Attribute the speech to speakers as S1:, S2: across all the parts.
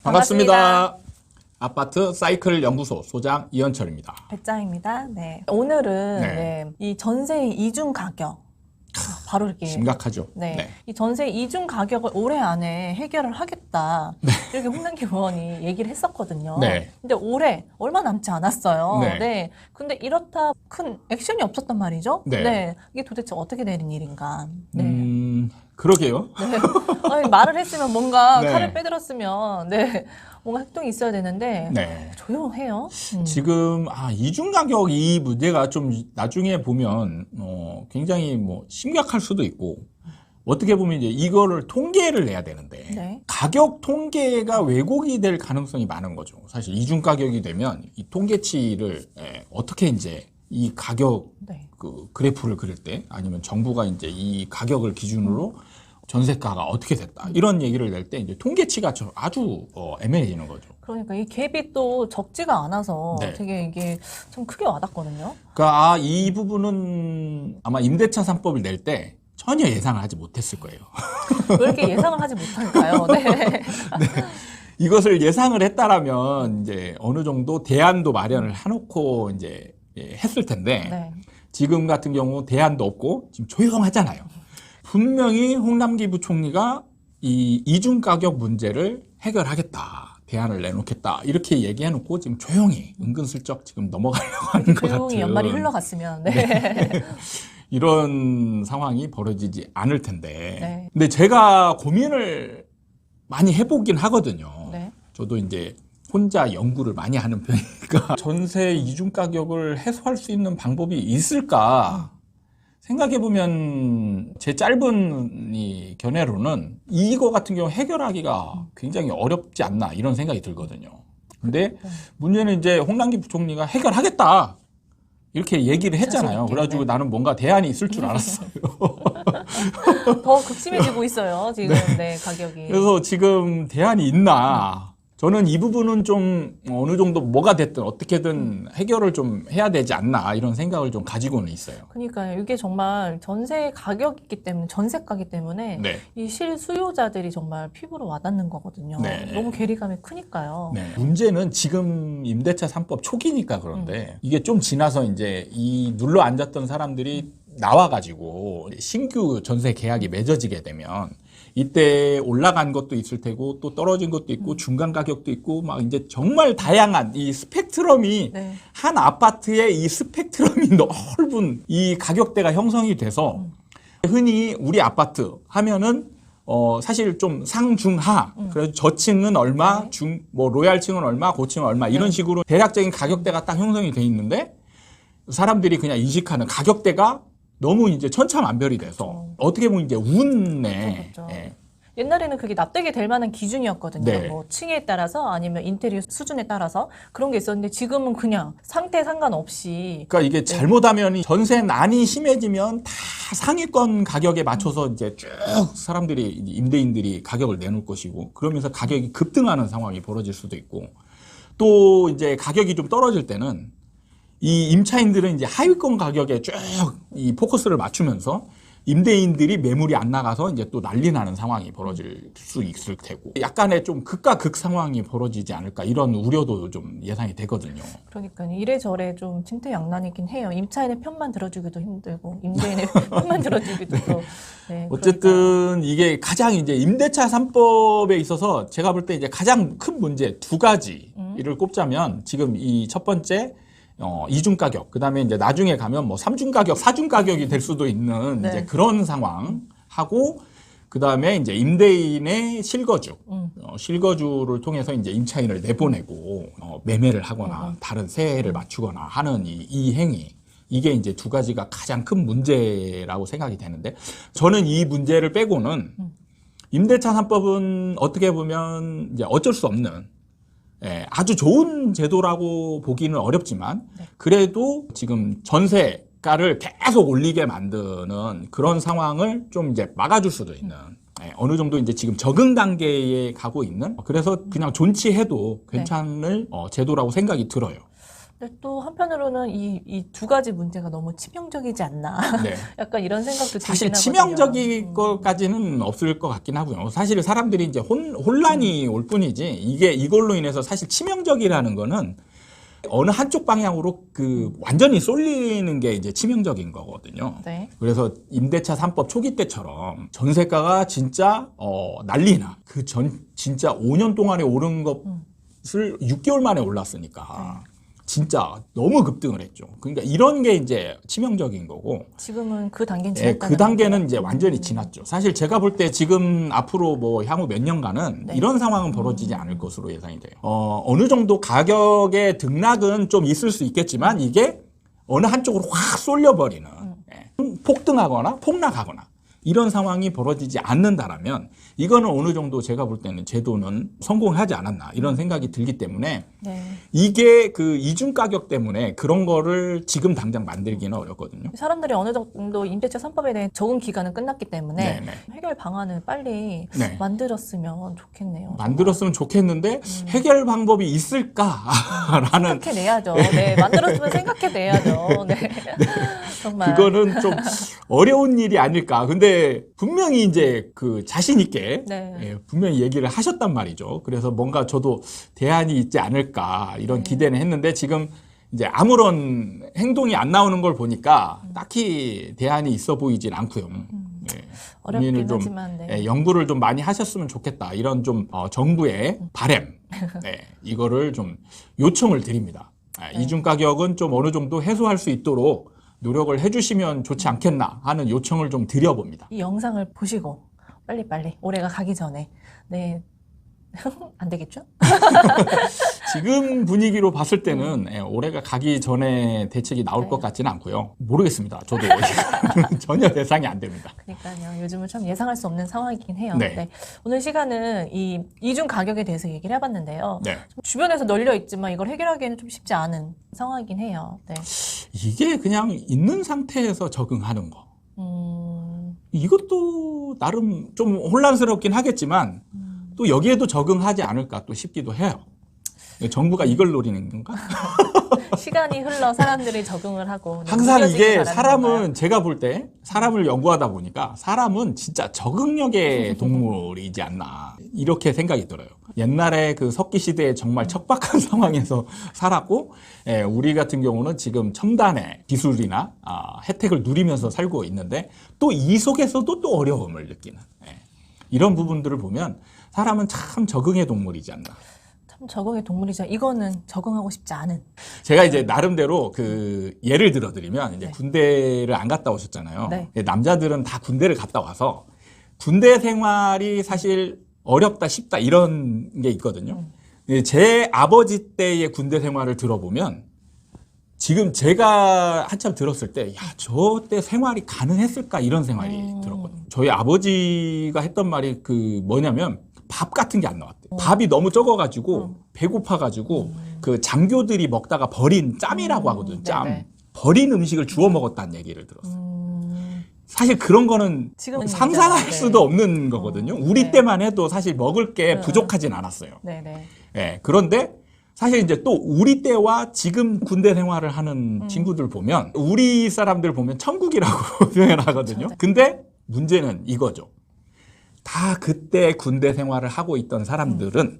S1: 반갑습니다. 아파트 사이클 연구소 소장 이현철입니다.
S2: 배짱입니다. 네. 오늘은
S1: 네.
S2: 이 전세 이중 가격 바로 이렇게
S1: 심각하죠.
S2: 네. 이 전세 이중 가격을 올해 안에 해결을 하겠다. 이렇게 홍남기 의원이 얘기를 했었거든요.
S1: 네.
S2: 근데 올해 얼마 남지 않았어요.
S1: 네.
S2: 네. 근데 이렇다 큰 액션이 없었단 말이죠.
S1: 네.
S2: 이게 도대체 어떻게 되는 일인가. 네.
S1: 그러게요.
S2: 네. 아니, 말을 했으면 뭔가
S1: 네.
S2: 칼을 빼들었으면 뭔가 행동이 있어야 되는데
S1: 네.
S2: 조용해요.
S1: 지금 이중 가격 이 문제가 좀 나중에 보면 굉장히 뭐 심각할 수도 있고 어떻게 보면 이제 이거를 통계를 내야 되는데
S2: 네.
S1: 가격 통계가 왜곡이 될 가능성이 많은 거죠. 사실 이중 가격이 되면 이 통계치를 어떻게 이제 이 가격
S2: 네.
S1: 그 그래프를 그릴 때 아니면 정부가 이제 이 가격을 기준으로 전세가가 어떻게 됐다 이런 얘기를 낼 때 이제 통계치가 아주 애매해지는 거죠.
S2: 그러니까 이 갭이 또 적지가 않아서
S1: 네.
S2: 되게 이게 좀 크게 와닿거든요.
S1: 그러니까 이 부분은 아마 임대차 3법을 낼 때 전혀 예상을 하지 못했을 거예요.
S2: 왜 이렇게 예상을 하지 못할까요? 네.
S1: 이것을 예상을 했다라면 이제 어느 정도 대안도 마련을 해놓고 이제 했을 텐데
S2: 네.
S1: 지금 같은 경우 대안도 없고 지금 조용하잖아요. 분명히 홍남기 부총리가 이 이중 가격 문제를 해결하겠다. 대안을 내놓겠다. 이렇게 얘기해놓고 지금 조용히 은근슬쩍 지금 넘어가려고 하는 것 같은.
S2: 조용히 연말이 흘러갔으면. 네.
S1: 네. 이런 상황이 벌어지지 않을 텐데.
S2: 네.
S1: 근데 제가 고민을 많이 해보긴 하거든요.
S2: 네.
S1: 저도 이제 혼자 연구를 많이 하는 편이니까 전세 이중 가격을 해소할 수 있는 방법이 있을까 생각해보면 제 짧은 이 견해로는 이거 같은 경우 해결하기가 굉장히 어렵지 않나 이런 생각이 들거든요. 근데 문제는 이제 홍남기 부총리가 해결하겠다 이렇게 얘기를 했잖아요. 그래가지고 나는 뭔가 대안이 있을 줄 알았어요.
S2: 더 극심해지고 있어요. 지금 네, 가격이.
S1: 그래서 지금 대안이 있나? 저는 이 부분은 좀 어느 정도 뭐가 됐든 어떻게든 해결을 좀 해야 되지 않나 이런 생각을 좀 가지고는 있어요.
S2: 그러니까요. 이게 정말 전세 가격이기 때문에 전세가기 때문에
S1: 네.
S2: 이 실수요자들이 정말 피부로 와닿는 거거든요.
S1: 네.
S2: 너무 괴리감이 크니까요.
S1: 네. 문제는 지금 임대차 3법 초기니까 그런데 이게 좀 지나서 이제 이 눌러 앉았던 사람들이 나와가지고 신규 전세 계약이 맺어지게 되면 이때 올라간 것도 있을 테고 또 떨어진 것도 있고 중간 가격도 있고 막 이제 정말 다양한 이 스펙트럼이
S2: 네.
S1: 한 아파트에 이 스펙트럼이 넓은 이 가격대가 형성이 돼서 흔히 우리 아파트 하면은 사실 좀 상중하 그래서 저층은 얼마
S2: 네.
S1: 뭐 로얄층은 얼마 고층은 얼마 이런 식으로 대략적인 가격대가 딱 형성이 돼 있는데 사람들이 그냥 인식하는 가격대가 너무 이제 천차만별이 돼서 어떻게 보면 이제 운에
S2: 그렇죠.
S1: 예.
S2: 옛날에는 그게 납득이 될 만한 기준이었거든요.
S1: 네.
S2: 뭐 층에 따라서 아니면 인테리어 수준에 따라서 그런 게 있었는데 지금은 그냥 상태 상관없이
S1: 그러니까 이게 잘못하면 전세난이 심해지면 다 상위권 가격에 맞춰서 이제 쭉 사람들이 임대인들이 가격을 내놓을 것이고 그러면서 가격이 급등하는 상황이 벌어질 수도 있고 또 이제 가격이 좀 떨어질 때는 이 임차인들은 이제 하위권 가격에 쭉 이 포커스를 맞추면서 임대인들이 매물이 안 나가서 이제 또 난리 나는 상황이 벌어질 수 있을 테고 약간의 좀 극과 극 상황이 벌어지지 않을까 이런 우려도 좀 예상이 되거든요.
S2: 그러니까 이래저래 좀 진퇴양난이긴 해요. 임차인의 편만 들어주기도 힘들고 임대인의 편만 들어주기도 또 네,
S1: 어쨌든 이게 가장 이제 임대차 3법에 있어서 제가 볼 때 이제 가장 큰 문제 두 가지를 꼽자면 지금 이 첫 번째 이중 가격, 그 다음에 이제 나중에 가면 뭐 삼중 가격, 사중 가격이 될 수도 있는
S2: 네.
S1: 이제 그런 상황하고, 그 다음에 이제 임대인의 실거주, 실거주를 통해서 이제 임차인을 내보내고, 매매를 하거나 다른 세를 맞추거나 하는 이 행위. 이게 이제 두 가지가 가장 큰 문제라고 생각이 되는데, 저는 이 문제를 빼고는 임대차 3법은 어떻게 보면 이제 어쩔 수 없는 아주 좋은 제도라고 보기는 어렵지만 그래도 지금 전세가를 계속 올리게 만드는 그런 상황을 좀 이제 막아줄 수도 있는 어느 정도 이제 지금 적응 단계에 가고 있는 그래서 그냥 존치해도 괜찮을 제도라고 생각이 들어요.
S2: 근데 또 한편으로는 이 두 가지 문제가 너무 치명적이지 않나.
S1: 네.
S2: 약간 이런 생각도
S1: 사실
S2: 들긴
S1: 치명적인
S2: 하거든요.
S1: 것까지는 없을 것 같긴 하고요. 사실 사람들이 이제 혼란이 올 뿐이지 이게 이걸로 인해서 사실 치명적이라는 거는 어느 한쪽 방향으로 그 완전히 쏠리는 게 이제 치명적인 거거든요.
S2: 네.
S1: 그래서 임대차 3법 초기 때처럼 전세가가 진짜 난리나 그 진짜 5년 동안에 오른 것을 6개월 만에 올랐으니까 진짜 너무 급등을 했죠. 그러니까 이런 게 이제 치명적인 거고
S2: 지금은 그 단계는
S1: 예,
S2: 지났다는
S1: 그 단계는
S2: 건가요?
S1: 이제 완전히 지났죠. 사실 제가 볼 때 지금 앞으로 뭐 향후 몇 년간은
S2: 네.
S1: 이런 상황은 벌어지지 않을 것으로 예상이 돼요. 어느 정도 가격의 등락은 좀 있을 수 있겠지만 이게 어느 한쪽으로 확 쏠려버리는 예, 폭등하거나 폭락하거나 이런 상황이 벌어지지 않는다라면 이거는 어느 정도 제가 볼 때는 제도는 성공하지 않았나 이런 생각이 들기 때문에
S2: 네.
S1: 이게 그 이중 가격 때문에 그런 거를 지금 당장 만들기는 어렵거든요.
S2: 사람들이 어느 정도 임대차 3법에 대한 적응 기간은 끝났기 때문에
S1: 네네.
S2: 해결 방안을 빨리
S1: 네.
S2: 만들었으면 좋겠네요.
S1: 만들었으면 좋겠는데 해결 방법이 있을까라는
S2: 생각해내야죠. 네, 만들었으면 생각해내야죠. 네. 정말.
S1: 그거는 좀 어려운 일이 아닐까. 근데 분명히 이제 그 자신 있게
S2: 네.
S1: 예, 분명히 얘기를 하셨단 말이죠. 그래서 뭔가 저도 대안이 있지 않을까 이런
S2: 네.
S1: 기대는 했는데 지금 이제 아무런 행동이 안 나오는 걸 보니까 딱히 대안이 있어 보이진 않고요. 예,
S2: 어렵긴
S1: 고민을 좀
S2: 하지만, 네.
S1: 예, 연구를 좀 많이 하셨으면 좋겠다. 이런 좀 정부의 바램 네, 이거를 좀 요청을 드립니다.
S2: 네.
S1: 이중 가격은 좀 어느 정도 해소할 수 있도록 노력을 해주시면 좋지 않겠나 하는 요청을 좀 드려봅니다.
S2: 이 영상을 보시고 빨리빨리 올해가 가기 전에 네. 안 되겠죠?
S1: 지금 분위기로 봤을 때는 예, 올해가 가기 전에 대책이 나올
S2: 네.
S1: 것 같지는 않고요. 모르겠습니다. 저도 전혀 예상이 안 됩니다.
S2: 그러니까요. 요즘은 참 예상할 수 없는 상황이긴 해요.
S1: 네.
S2: 네. 오늘 시간은 이 이중 가격에 대해서 얘기를 해봤는데요.
S1: 네.
S2: 주변에서 널려 있지만 이걸 해결하기에는 좀 쉽지 않은 상황이긴 해요. 네.
S1: 이게 그냥 있는 상태에서 적응하는 거. 이것도 나름 좀 혼란스럽긴 하겠지만 또 여기에도 적응하지 않을까 또 싶기도 해요. 정부가 이걸 노리는 건가?
S2: 시간이 흘러 사람들이 적응을 하고
S1: 항상
S2: 느껴지길
S1: 이게
S2: 바라는
S1: 사람은
S2: 건가요?
S1: 제가 볼 때 사람을 연구하다 보니까 사람은 진짜 적응력의 동물이지 않나 이렇게 생각이 들어요. 옛날에 그 석기 시대에 정말 척박한 상황에서 살았고 우리 같은 경우는 지금 첨단의 기술이나 혜택을 누리면서 살고 있는데 또 이 속에서도 또 어려움을 느끼는 이런 부분들을 보면 사람은 참 적응의 동물이지 않나.
S2: 참 적응의 동물이죠. 이거는 적응하고 싶지 않은.
S1: 제가 이제 나름대로 그 예를 들어드리면 이제
S2: 네.
S1: 군대를 안 갔다 오셨잖아요.
S2: 네.
S1: 남자들은 다 군대를 갔다 와서 군대 생활이 사실 어렵다 쉽다 이런 게 있거든요. 제 아버지 때의 군대 생활을 들어보면 지금 제가 한참 들었을 때, 야, 저 때 생활이 가능했을까? 이런 생각이 들었거든요. 저희 아버지가 했던 말이 그 뭐냐면 밥 같은 게 안 나왔대요. 밥이 너무 적어가지고 배고파가지고 그 장교들이 먹다가 버린 짬이라고 하거든요. 짬.
S2: 네네.
S1: 버린 음식을 주워 먹었다는 얘기를 들었어요. 사실 그런 거는
S2: 지금은
S1: 상상할
S2: 네.
S1: 수도 없는 거거든요. 우리
S2: 네.
S1: 때만 해도 사실 먹을 게 부족하진 않았어요.
S2: 네네.
S1: 예, 그런데 사실 이제 또 우리 때와 지금 군대 생활을 하는 친구들 보면 우리 사람들 보면 천국이라고 표현을 하거든요.
S2: 그렇죠.
S1: 근데 문제는 이거죠. 다 그때 군대 생활을 하고 있던 사람들은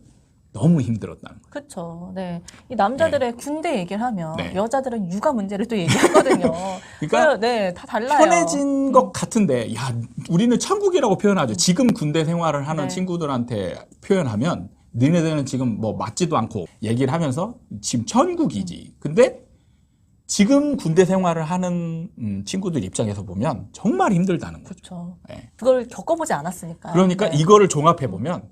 S1: 너무 힘들었다는 거예요.
S2: 그렇죠. 네. 이 남자들의 군대 얘기를 하면
S1: 네.
S2: 여자들은 육아 문제를 또 얘기하거든요.
S1: 그러니까
S2: 네, 다 달라요.
S1: 편해진 것 같은데, 야, 우리는 천국이라고 표현하죠. 지금 군대 생활을 하는
S2: 네.
S1: 친구들한테 표현하면, 너네들은 지금 뭐 맞지도 않고 얘기를 하면서 지금 천국이지. 근데 지금 군대 생활을 하는 친구들 입장에서 보면 정말 힘들다는 거죠.
S2: 그렇죠.
S1: 예.
S2: 그걸 겪어보지 않았으니까.
S1: 그러니까
S2: 네.
S1: 이거를 종합해 보면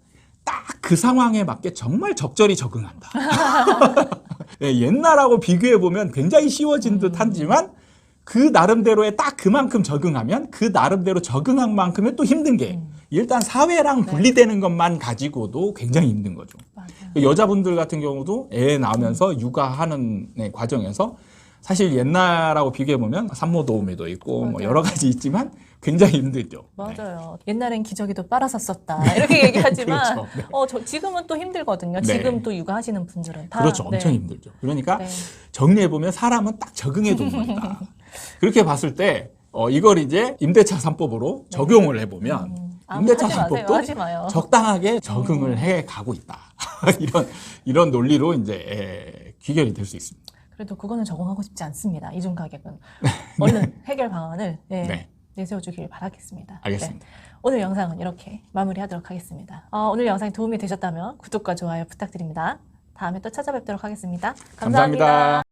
S1: 딱 그 상황에 맞게 정말 적절히 적응한다. 예, 옛날하고 비교해 보면 굉장히 쉬워진 듯하지만 그 나름대로의 딱 그만큼 적응하면 그 나름대로 적응한 만큼의 또 힘든 게 일단 사회랑 분리되는 것만 가지고도 굉장히 힘든 거죠.
S2: 맞아요.
S1: 여자분들 같은 경우도 애 낳으면서 육아하는 과정에서 사실 옛날하고 비교해보면 산모도우미도 있고 뭐
S2: 맞아요.
S1: 여러 가지 있지만 굉장히 힘들죠.
S2: 맞아요. 옛날엔 기저귀도 빨아서 썼다. 이렇게 얘기하지만,
S1: 그렇죠. 네.
S2: 지금은 또 힘들거든요.
S1: 네.
S2: 지금 또 육아하시는 분들은 다.
S1: 그렇죠. 엄청
S2: 네.
S1: 힘들죠. 그러니까
S2: 네.
S1: 정리해보면 사람은 딱 적응의 동물이다. 그렇게 봤을 때 이걸 이제 임대차 3법으로 적용을 해보면 임대차
S2: 하지 마세요.
S1: 3법도
S2: 하지 마요.
S1: 적당하게 적응을 해 가고 있다. 이런 논리로 이제 귀결이 될 수 있습니다.
S2: 그래도 그거는 적응하고 싶지 않습니다. 이중 가격은. 얼른 해결 방안을
S1: 네.
S2: 내세워주길 바라겠습니다.
S1: 알겠습니다.
S2: 네. 오늘 영상은 이렇게 마무리하도록 하겠습니다. 오늘 영상이 도움이 되셨다면 구독과 좋아요 부탁드립니다. 다음에 또 찾아뵙도록 하겠습니다. 감사합니다.
S1: 감사합니다.